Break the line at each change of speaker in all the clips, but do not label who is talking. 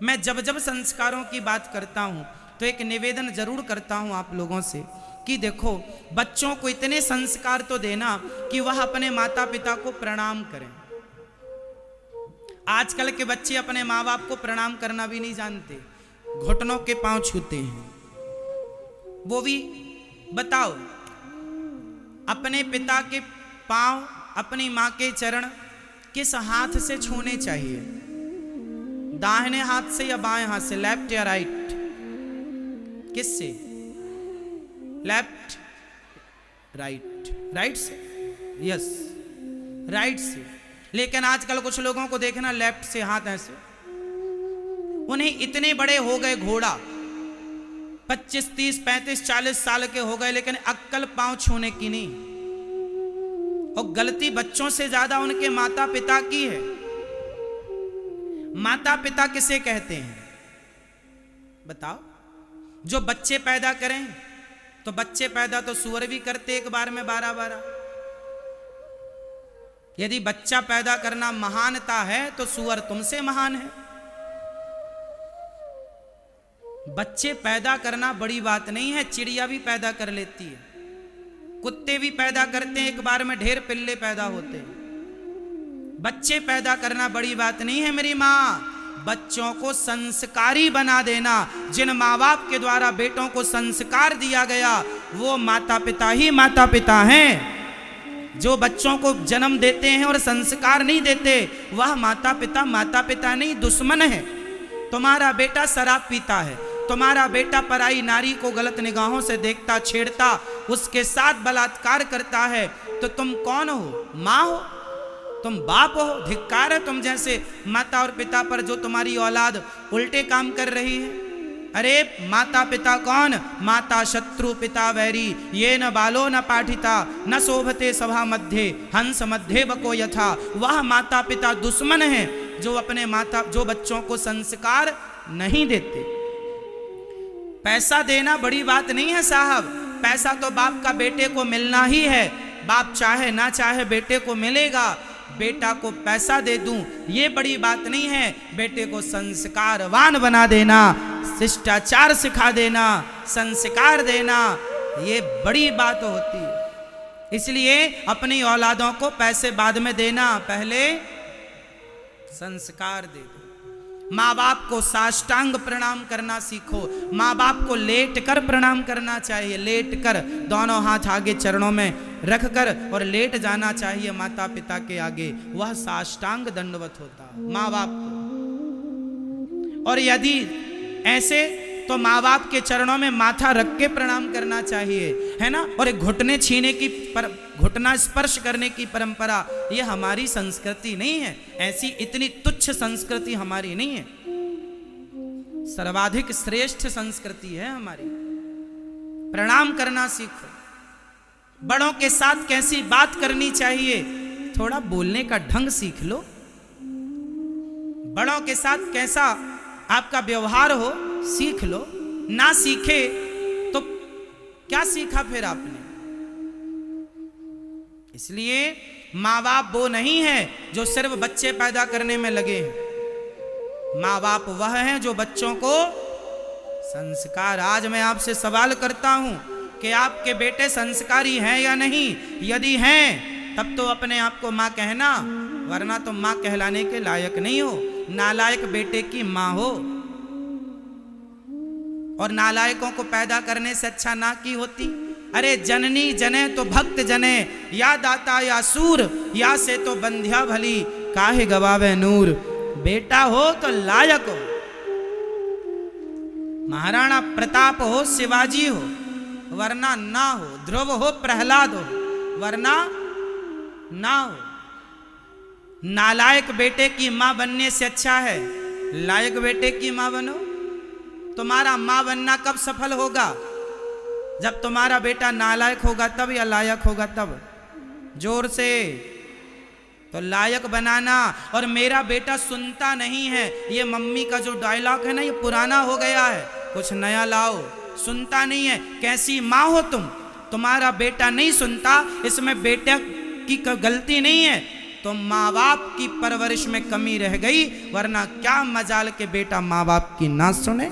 मैं जब जब संस्कारों की बात करता हूं तो एक निवेदन जरूर करता हूं आप लोगों से कि देखो, बच्चों को इतने संस्कार तो देना कि वह अपने माता पिता को प्रणाम करें। आजकल के बच्चे अपने माँ बाप को प्रणाम करना भी नहीं जानते, घुटनों के पांव छूते हैं। वो भी बताओ, अपने पिता के पांव, अपनी माँ के चरण किस हाथ से छूने चाहिए? दाहिने हाथ से या बाएं हाथ से? लेफ्ट या राइट? किस से? Left, right? राइट से, यस, राइट से। लेकिन आजकल कुछ लोगों को देखना लेफ्ट से हाथ ऐसे, उन्हें इतने बड़े हो गए घोड़ा, 25, 30, 35, 40 साल के हो गए, लेकिन अक्कल पांव छूने की नहीं। और गलती बच्चों से ज्यादा उनके माता पिता की है। माता पिता किसे कहते हैं बताओ? जो बच्चे पैदा करें, तो बच्चे पैदा तो सुअर भी करते एक बार में 12-12। यदि बच्चा पैदा करना महानता है तो सुअर तुमसे महान है। बच्चे पैदा करना बड़ी बात नहीं है, चिड़िया भी पैदा कर लेती है, कुत्ते भी पैदा करते हैं, एक बार में ढेर पिल्ले पैदा होते हैं। बच्चे पैदा करना बड़ी बात नहीं है मेरी माँ। बच्चों को संस्कारी बना देना, जिन माँ बाप के द्वारा बेटों को संस्कार दिया गया वो माता पिता ही माता पिता हैं। जो बच्चों को जन्म देते हैं और संस्कार नहीं देते वह माता पिता नहीं, दुश्मन है। तुम्हारा बेटा शराब पीता है, तुम्हारा बेटा पराई नारी को गलत निगाहों से देखता, छेड़ता, उसके साथ बलात्कार करता है, तो तुम कौन हो? माँ हो? तुम बाप हो? धिक्कार है तुम जैसे माता और पिता पर जो तुम्हारी औलाद उल्टे काम कर रही है। अरे माता पिता कौन? माता शत्रु पिता वैरी, ये न बालो न पाठिता, न शोभते सभा मध्य, हंस मध्य बको यथा। वह माता पिता दुश्मन है जो बच्चों को संस्कार नहीं देते। पैसा देना बड़ी बात नहीं है साहब, पैसा तो बाप का बेटे को मिलना ही है। बाप चाहे ना चाहे बेटे को मिलेगा। बेटा को पैसा दे दूं ये बड़ी बात नहीं है, बेटे को संस्कारवान बना देना, शिष्टाचार सिखा देना, संस्कार देना, ये बड़ी बात होती है। इसलिए अपनी औलादों को पैसे बाद में देना, पहले संस्कार दे दो। माँ बाप को साष्टांग प्रणाम करना सीखो। माँ बाप को लेट कर प्रणाम करना चाहिए, लेट कर, दोनों हाथ आगे चरणों में रख कर और लेट जाना चाहिए माता पिता के आगे। वह साष्टांग दंडवत होता माँ बाप को। और यदि ऐसे तो माँ बाप के चरणों में माथा रख के प्रणाम करना चाहिए, है ना। और एक घुटने छीने की घुटना स्पर्श करने की परंपरा ये हमारी संस्कृति नहीं है। ऐसी इतनी तुच्छ संस्कृति हमारी नहीं है, सर्वाधिक श्रेष्ठ संस्कृति है हमारी। प्रणाम करना सीखो। बड़ों के साथ कैसी बात करनी चाहिए, थोड़ा बोलने का ढंग सीख लो। बड़ों के साथ कैसा आपका व्यवहार हो सीख लो। ना सीखे तो क्या सीखा फिर आपने? इसलिए माँ बाप वो नहीं है जो सिर्फ बच्चे पैदा करने में लगे हैं। माँ बाप वह हैं जो बच्चों को संस्कार। आज मैं आपसे सवाल करता हूं कि आपके बेटे संस्कारी हैं या नहीं? यदि हैं तब तो अपने आप को माँ कहना, वरना तो माँ कहलाने के लायक नहीं हो। नालायक बेटे की माँ हो। और नालायकों को पैदा करने से अच्छा ना की होती। अरे जननी जने तो भक्त जने, या दाता या सूर, या से तो बंध्या भली, काहे गवावे नूर। बेटा हो तो लायक हो, महाराणा प्रताप हो, शिवाजी हो, वरना ना हो। ध्रुव हो, प्रहलाद हो, वरना ना हो। नालायक बेटे की मां बनने से अच्छा है लायक बेटे की मां बनो। तुम्हारा मां बनना कब सफल होगा? जब तुम्हारा बेटा नालायक होगा तब, या लायक होगा तब? जोर से। तो लायक बनाना। और मेरा बेटा सुनता नहीं है, ये मम्मी का जो डायलॉग है ना, ये पुराना हो गया है, कुछ नया लाओ। सुनता नहीं है, कैसी माँ हो तुम? तुम्हारा बेटा नहीं सुनता, इसमें बेटे की गलती नहीं है, तो माँ बाप की परवरिश में कमी रह गई, वरना क्या मजाल के बेटा माँ बाप की ना सुने।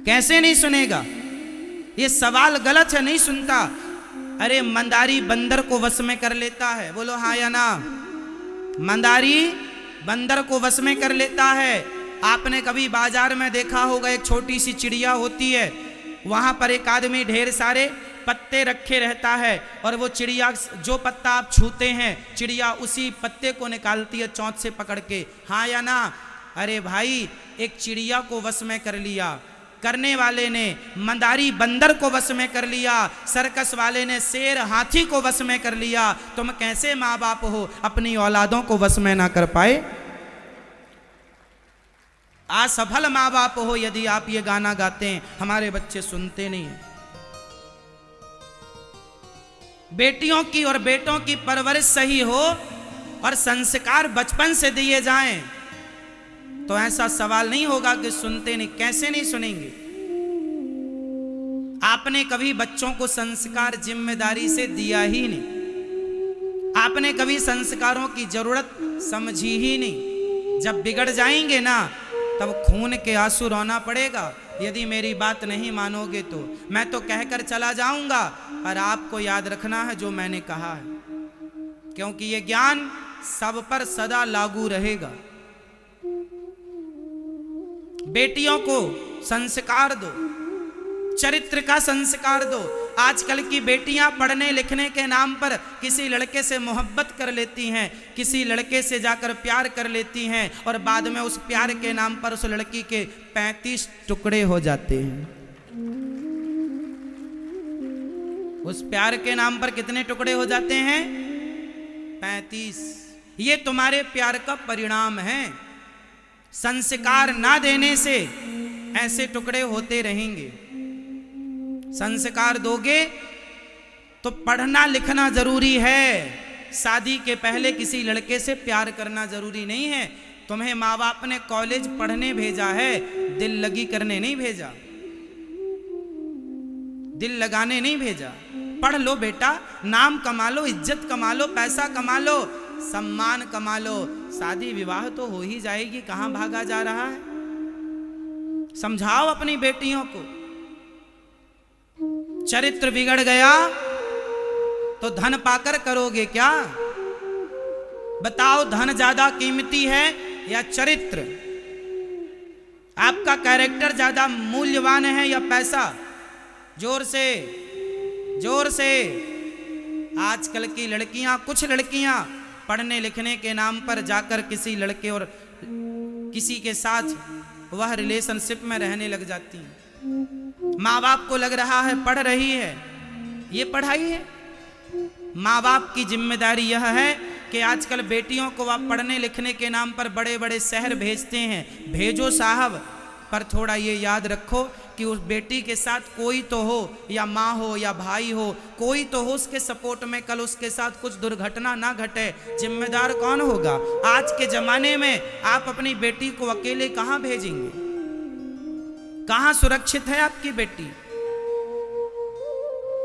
कैसे नहीं सुनेगा? ये सवाल गलत है, नहीं सुनता। अरे मंदारी बंदर को वश में कर लेता है, बोलो हाँ या ना? मंदारी बंदर को वश में कर लेता है। आपने कभी बाजार में देखा होगा, एक छोटी सी चिड़िया होती है, वहां पर एक आदमी ढेर सारे पत्ते रखे रहता है, और वो चिड़िया जो पत्ता आप छूते हैं, चिड़िया उसी पत्ते को निकालती है चोंच से पकड़ के, हाँ या ना? अरे भाई, एक चिड़िया को वश में कर लिया, करने वाले ने मंदारी बंदर को वश में कर लिया, सर्कस वाले ने शेर हाथी को वश में कर लिया। तुम कैसे माँ बाप हो, अपनी औलादों को वश में ना कर पाए? असफल माँ बाप हो यदि आप ये गाना गाते हैं, हमारे बच्चे सुनते नहीं हैं। बेटियों की और बेटों की परवरिश सही हो और संस्कार बचपन से दिए जाएं, तो ऐसा सवाल नहीं होगा कि सुनते नहीं। कैसे नहीं सुनेंगे? आपने कभी बच्चों को संस्कार जिम्मेदारी से दिया ही नहीं, आपने कभी संस्कारों की जरूरत समझी ही नहीं। जब बिगड़ जाएंगे ना, तब खून के आंसू रोना पड़ेगा। यदि मेरी बात नहीं मानोगे तो मैं तो कहकर चला जाऊंगा, और आपको याद रखना है जो मैंने कहा है, क्योंकि ये ज्ञान सब पर सदा लागू रहेगा। बेटियों को संस्कार दो, चरित्र का संस्कार दो। आजकल की बेटियां पढ़ने लिखने के नाम पर किसी लड़के से मोहब्बत कर लेती हैं, किसी लड़के से जाकर प्यार कर लेती हैं, और बाद में उस प्यार के नाम पर उस लड़की के 35 टुकड़े हो जाते हैं। उस प्यार के नाम पर कितने टुकड़े हो जाते हैं? 35। ये तुम्हारे प्यार का परिणाम है। संस्कार ना देने से ऐसे टुकड़े होते रहेंगे। संस्कार दोगे तो पढ़ना लिखना जरूरी है। शादी के पहले किसी लड़के से प्यार करना जरूरी नहीं है। तुम्हें माँ बाप ने कॉलेज पढ़ने भेजा है, दिल लगी करने नहीं भेजा, दिल लगाने नहीं भेजा। पढ़ लो बेटा, नाम कमा लो, इज्जत कमा लो, पैसा कमा लो, सम्मान कमा लो, शादी विवाह तो हो ही जाएगी। कहां भागा जा रहा है? समझाओ अपनी बेटियों को। चरित्र बिगड़ गया तो धन पाकर करोगे क्या? बताओ, धन ज्यादा कीमती है या चरित्र? आपका कैरेक्टर ज्यादा मूल्यवान है या पैसा? जोर से, जोर से। आजकल की लड़कियां, कुछ लड़कियां पढ़ने लिखने के नाम पर जाकर किसी लड़के और किसी के साथ वह रिलेशनशिप में रहने लग जाती हैं। माँ बाप को लग रहा है पढ़ रही है, ये पढ़ाई है? माँ बाप की जिम्मेदारी यह है कि आजकल बेटियों को आप पढ़ने लिखने के नाम पर बड़े बड़े शहर भेजते हैं, भेजो साहब, पर थोड़ा ये याद रखो कि उस बेटी के साथ कोई तो हो, या माँ हो या भाई हो, कोई तो हो उसके सपोर्ट में, कल उसके साथ कुछ दुर्घटना ना घटे। जिम्मेदार कौन होगा? आज के जमाने में आप अपनी बेटी को अकेले कहां भेजेंगे? कहां सुरक्षित है आपकी बेटी?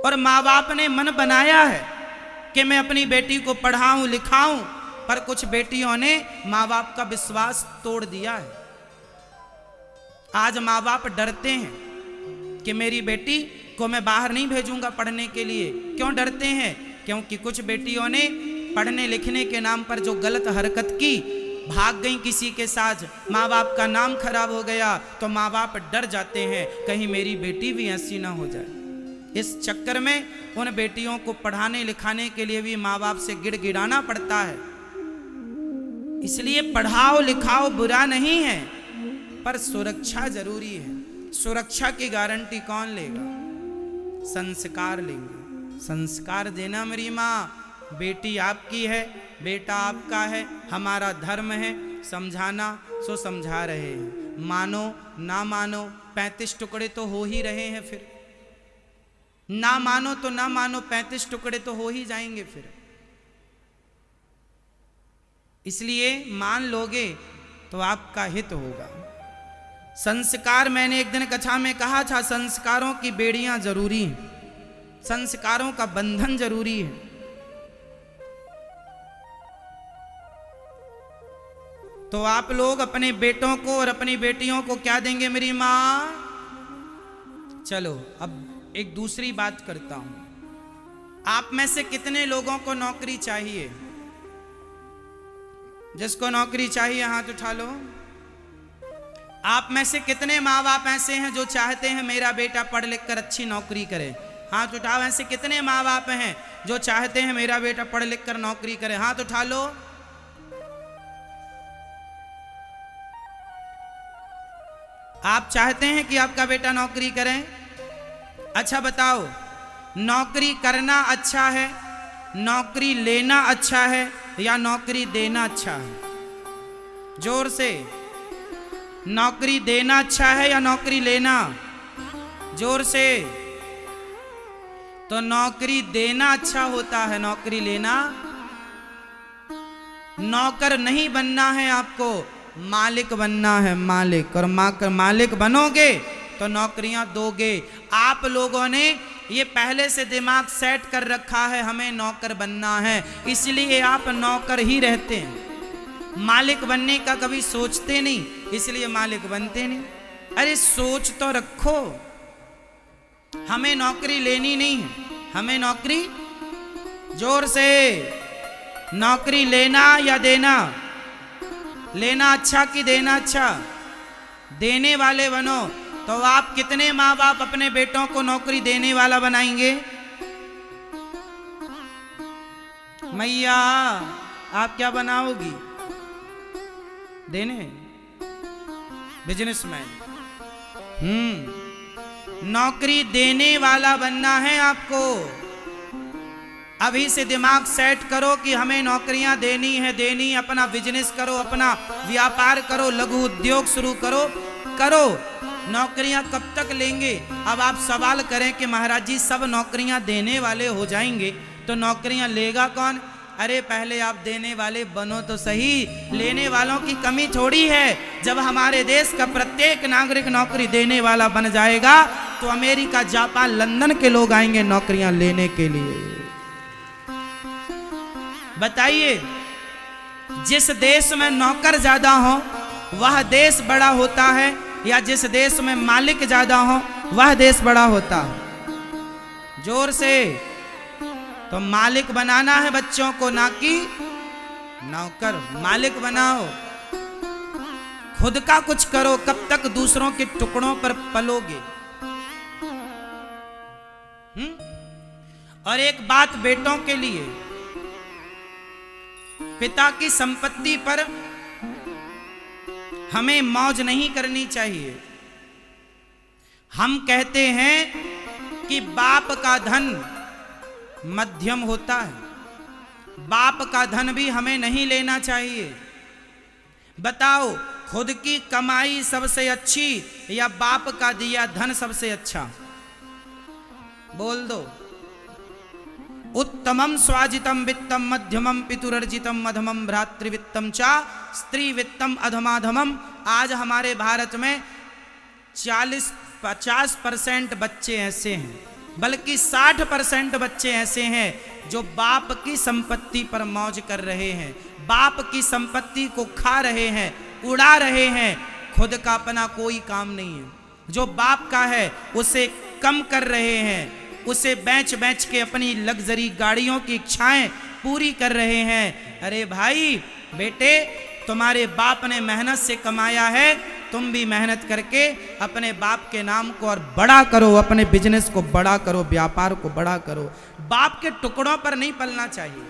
और माँ बाप ने मन बनाया है कि मैं अपनी बेटी को पढ़ाऊं लिखाऊं, पर कुछ बेटियों ने माँ बाप का विश्वास तोड़ दिया है। आज माँ बाप डरते हैं कि मेरी बेटी को मैं बाहर नहीं भेजूंगा पढ़ने के लिए। क्यों डरते हैं? क्योंकि कुछ बेटियों ने पढ़ने लिखने के नाम पर जो गलत हरकत की, भाग गई किसी के साथ, माँ बाप का नाम खराब हो गया, तो माँ बाप डर जाते हैं कहीं मेरी बेटी भी ऐसी ना हो जाए। इस चक्कर में उन बेटियों को पढ़ाने लिखाने के लिए भी माँ बाप से गिड़गिड़ाना पड़ता है। इसलिए पढ़ाओ लिखाओ बुरा नहीं है, पर सुरक्षा जरूरी है। सुरक्षा की गारंटी कौन लेगा? संस्कार लेंगे। संस्कार देना मेरी माँ, बेटी आपकी है, बेटा आपका है, हमारा धर्म है समझाना, सो समझा रहे हैं। मानो ना मानो 35 टुकड़े तो हो ही रहे हैं। फिर ना मानो तो ना मानो, 35 टुकड़े तो हो ही जाएंगे फिर। इसलिए मान लोगे तो आपका हित होगा। संस्कार, मैंने एक दिन कथा में कहा था, संस्कारों की बेड़ियां जरूरी हैं, संस्कारों का बंधन जरूरी है। तो आप लोग अपने बेटों को और अपनी बेटियों को क्या देंगे मेरी माँ? चलो अब एक दूसरी बात करता हूं। आप में से कितने लोगों को नौकरी चाहिए? जिसको नौकरी चाहिए हाथ उठा लो। आप में से कितने माँ बाप ऐसे हैं जो चाहते हैं मेरा बेटा पढ़ लिख कर अच्छी नौकरी करे? हाथ उठाओ। ऐसे कितने माँ बाप हैं जो चाहते हैं मेरा बेटा पढ़ लिख कर नौकरी करे? हाथ उठा लो। आप चाहते हैं कि आपका बेटा नौकरी करे? अच्छा बताओ, नौकरी करना अच्छा है, नौकरी लेना अच्छा है या नौकरी देना अच्छा है? जोर से। नौकरी देना अच्छा है या नौकरी लेना? जोर से। तो नौकरी देना अच्छा होता है, नौकरी लेना। नौकर नहीं बनना है आपको, मालिक बनना है, मालिक। और मालिक बनोगे तो नौकरियां दोगे। आप लोगों ने ये पहले से दिमाग सेट कर रखा है हमें नौकर बनना है, इसलिए आप नौकर ही रहते हैं। मालिक बनने का कभी सोचते नहीं, इसलिए मालिक बनते नहीं। अरे सोच तो रखो, हमें नौकरी लेनी नहीं है, हमें नौकरी, जोर से, नौकरी लेना या देना? लेना अच्छा कि देना अच्छा? देने वाले बनो। तो आप कितने माँ बाप अपने बेटों को नौकरी देने वाला बनाएंगे? मैया आप क्या बनाओगी? देने, बिजनेसमैन। नौकरी देने वाला बनना है आपको। अभी से दिमाग सेट करो कि हमें नौकरियां देनी है, देनी। अपना बिजनेस करो, अपना व्यापार करो, लघु उद्योग शुरू करो। नौकरियां कब तक लेंगे? अब आप सवाल करें कि महाराज जी सब नौकरियां देने वाले हो जाएंगे तो नौकरियां लेगा कौन? अरे पहले आप देने वाले बनो तो सही। लेने वालों की कमी थोड़ी है। जब हमारे देश का प्रत्येक नागरिक नौकरी देने वाला बन जाएगा तो अमेरिका, जापान, लंदन के लोग आएंगे नौकरियां लेने के लिए। बताइए, जिस देश में नौकर ज्यादा हो वह देश बड़ा होता है या जिस देश में मालिक ज्यादा हो वह देश बड़ा होता है? जोर से। तो मालिक बनाना है बच्चों को, ना कि नौकर। मालिक बनाओ, खुद का कुछ करो। कब तक दूसरों के टुकड़ों पर पलोगे? और एक बात बेटों के लिए, पिता की संपत्ति पर हमें मौज नहीं करनी चाहिए। हम कहते हैं कि बाप का धन मध्यम होता है, बाप का धन भी हमें नहीं लेना चाहिए। बताओ, खुद की कमाई सबसे अच्छी या बाप का दिया धन सबसे अच्छा? बोल दो। उत्तमम स्वाजितम वित्तम मध्यमम पितुरर्जितम अधमम भ्रातृवित्तम चा स्त्री वित्तम अधमाधमम। आज हमारे भारत में 40-50% बच्चे ऐसे हैं, बल्कि 60% बच्चे ऐसे हैं जो बाप की संपत्ति पर मौज कर रहे हैं, बाप की संपत्ति को खा रहे हैं, उड़ा रहे हैं। खुद का अपना कोई काम नहीं है। जो बाप का है उसे कम कर रहे हैं, उसे बेच के अपनी लग्जरी गाड़ियों की इच्छाएं पूरी कर रहे हैं। अरे भाई, बेटे, तुम्हारे बाप ने मेहनत से कमाया है, तुम भी मेहनत करके अपने बाप के नाम को और बड़ा करो, अपने बिजनेस को बड़ा करो, व्यापार को बड़ा करो। बाप के टुकड़ों पर नहीं पलना चाहिए।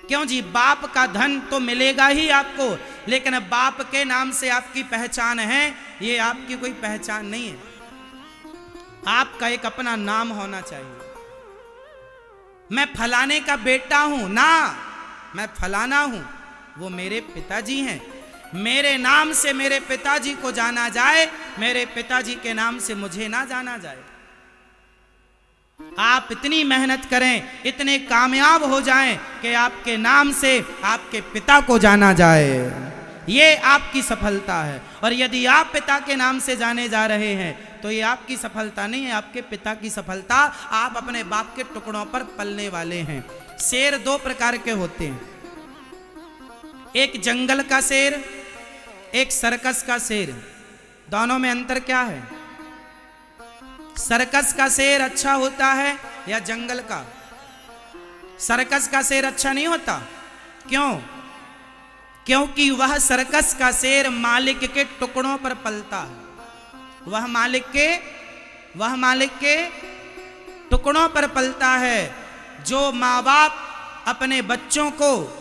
क्यों जी? बाप का धन तो मिलेगा ही आपको, लेकिन बाप के नाम से आपकी पहचान है, ये आपकी कोई पहचान नहीं है। आपका एक अपना नाम होना चाहिए। मैं फलाने का बेटा हूं ना, मैं फलाना हूं, वो मेरे पिताजी हैं। मेरे नाम से मेरे पिताजी को जाना जाए, मेरे पिताजी के नाम से मुझे ना जाना जाए। आप इतनी मेहनत करें, इतने कामयाब हो जाएं कि आपके नाम से आपके पिता को जाना जाए, ये आपकी सफलता है। और यदि आप पिता के नाम से जाने जा रहे हैं तो ये आपकी सफलता नहीं है, आपके पिता की सफलता। आप अपने बाप के टुकड़ों पर पलने वाले हैं। शेर दो प्रकार के होते हैं। एक जंगल का शेर, एक सर्कस का शेर, दोनों में अंतर क्या है? सर्कस का शेर अच्छा होता है या जंगल का? सर्कस का शेर अच्छा नहीं होता। क्यों? क्योंकि वह सर्कस का शेर मालिक के टुकड़ों पर पलता है। वह मालिक के टुकड़ों पर पलता है। जो माँ बाप अपने बच्चों को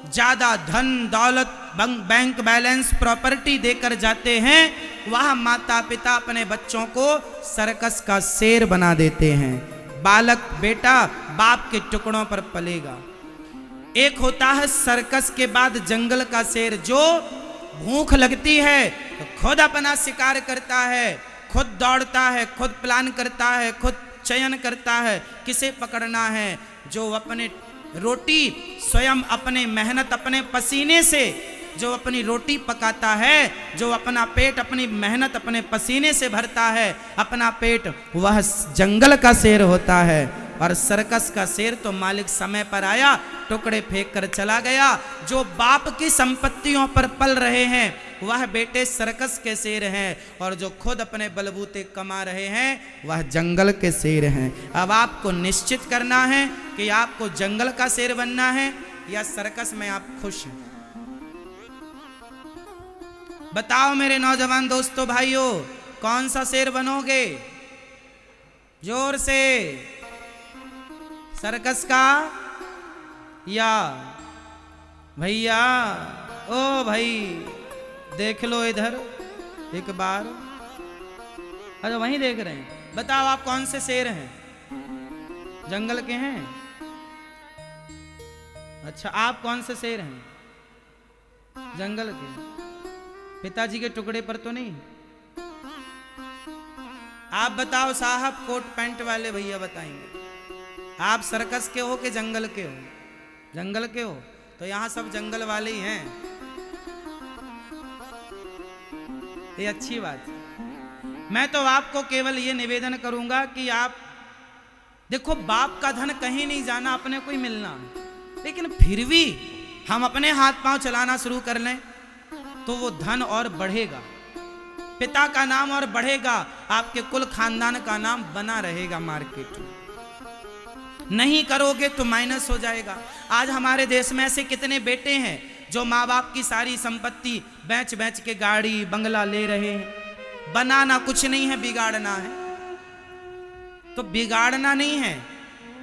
ज्यादा धन दौलत, बैंक बैलेंस, प्रॉपर्टी देकर जाते हैं, वह माता पिता अपने बच्चों को सर्कस का शेर बना देते हैं। बालक बेटा बाप के टुकड़ों पर पलेगा। एक होता है सर्कस के बाद जंगल का शेर, जो भूख लगती है तो खुद अपना शिकार करता है, खुद दौड़ता है, खुद प्लान करता है, खुद चयन करता है किसे पकड़ना है। जो अपने रोटी स्वयं अपने मेहनत अपने पसीने से जो अपनी रोटी पकाता है, जो अपना पेट अपनी मेहनत अपने पसीने से भरता है अपना पेट, वह जंगल का शेर होता है। और सर्कस का शेर तो मालिक समय पर आया, टुकड़े फेंक कर चला गया। जो बाप की संपत्तियों पर पल रहे हैं वह बेटे सर्कस के शेर हैं, और जो खुद अपने बलबूते कमा रहे हैं वह जंगल के शेर हैं। अब आपको निश्चित करना है कि आपको जंगल का शेर बनना है या सर्कस में आप खुश हैं। बताओ मेरे नौजवान दोस्तों भाइयों, कौन सा शेर बनोगे? जोर से। सर्कस का या भैया? ओ भाई देख लो इधर एक बार। अच्छा वहीं देख रहे हैं। बताओ आप कौन से शेर हैं? जंगल के हैं? अच्छा आप कौन से शेर हैं? जंगल के। पिताजी के टुकड़े पर तो नहीं? आप बताओ साहब, कोट पैंट वाले भैया बताएंगे, आप सर्कस के हो कि जंगल के हो? जंगल के हो तो यहां सब जंगल वाले ही हैं। ये अच्छी बात है। मैं तो आपको केवल ये निवेदन करूंगा कि आप देखो, बाप का धन कहीं नहीं जाना, अपने को ही मिलना, लेकिन फिर भी हम अपने हाथ पांव चलाना शुरू कर लें तो वो धन और बढ़ेगा, पिता का नाम और बढ़ेगा, आपके कुल खानदान का नाम बना रहेगा मार्केट में। नहीं करोगे तो माइनस हो जाएगा। आज हमारे देश में ऐसे कितने बेटे हैं जो माँ बाप की सारी संपत्ति बेच बेच के गाड़ी बंगला ले रहे हैं। बनाना कुछ नहीं है, बिगाड़ना है। तो बिगाड़ना नहीं है,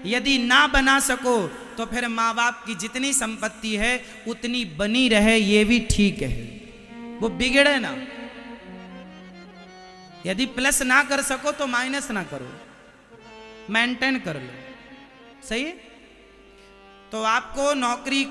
यदि ना बना सको तो फिर माँ बाप की जितनी संपत्ति है उतनी बनी रहे, ये भी ठीक है, वो बिगड़े ना। यदि प्लस ना कर सको तो माइनस ना करो, मेंटेन कर लो, सही है? तो आपको नौकरी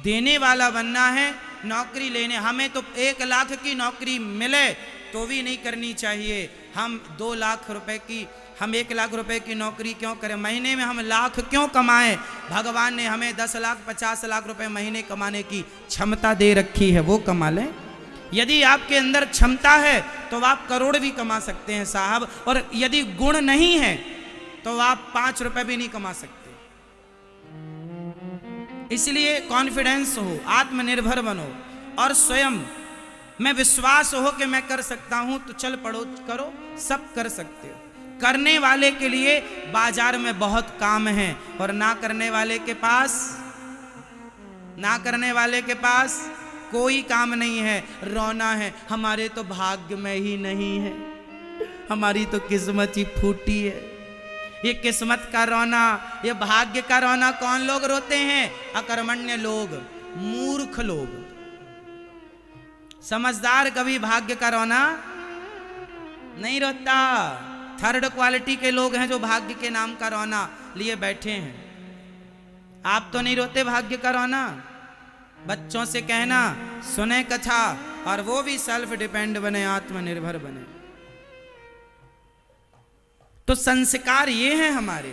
देने वाला बनना है, नौकरी लेने। हमें तो 1 लाख की नौकरी मिले तो भी नहीं करनी चाहिए। हम 2 लाख रुपए की, हम 1 लाख रुपए की नौकरी क्यों करें? महीने में हम लाख क्यों कमाएं? भगवान ने हमें 10 लाख 50 लाख रुपए महीने कमाने की क्षमता दे रखी है, वो कमा लें। यदि आपके अंदर क्षमता है तो आप करोड़ भी कमा सकते हैं साहब, और यदि गुण नहीं है तो आप 5 रुपए भी नहीं कमा सकते। इसलिए कॉन्फिडेंस हो, आत्मनिर्भर बनो, और स्वयं में विश्वास हो कि मैं कर सकता हूं, तो चल पड़ो करो, सब कर सकते हो। करने वाले के लिए बाजार में बहुत काम है, और ना करने वाले के पास कोई काम नहीं है। रोना है, हमारे तो भाग्य में ही नहीं है, हमारी तो किस्मत ही फूटी है। ये किस्मत का रोना, ये भाग्य का रोना कौन लोग रोते हैं? अकर्मण्य लोग, मूर्ख लोग। समझदार कभी भाग्य का रोना नहीं रोता। 3rd क्वालिटी के लोग हैं जो भाग्य के नाम का रोना लिए बैठे हैं। आप तो नहीं रोते भाग्य का रोना? बच्चों से कहना सुने कथा, और वो भी सेल्फ डिपेंड बने, आत्मनिर्भर बने। तो संस्कार ये हैं हमारे।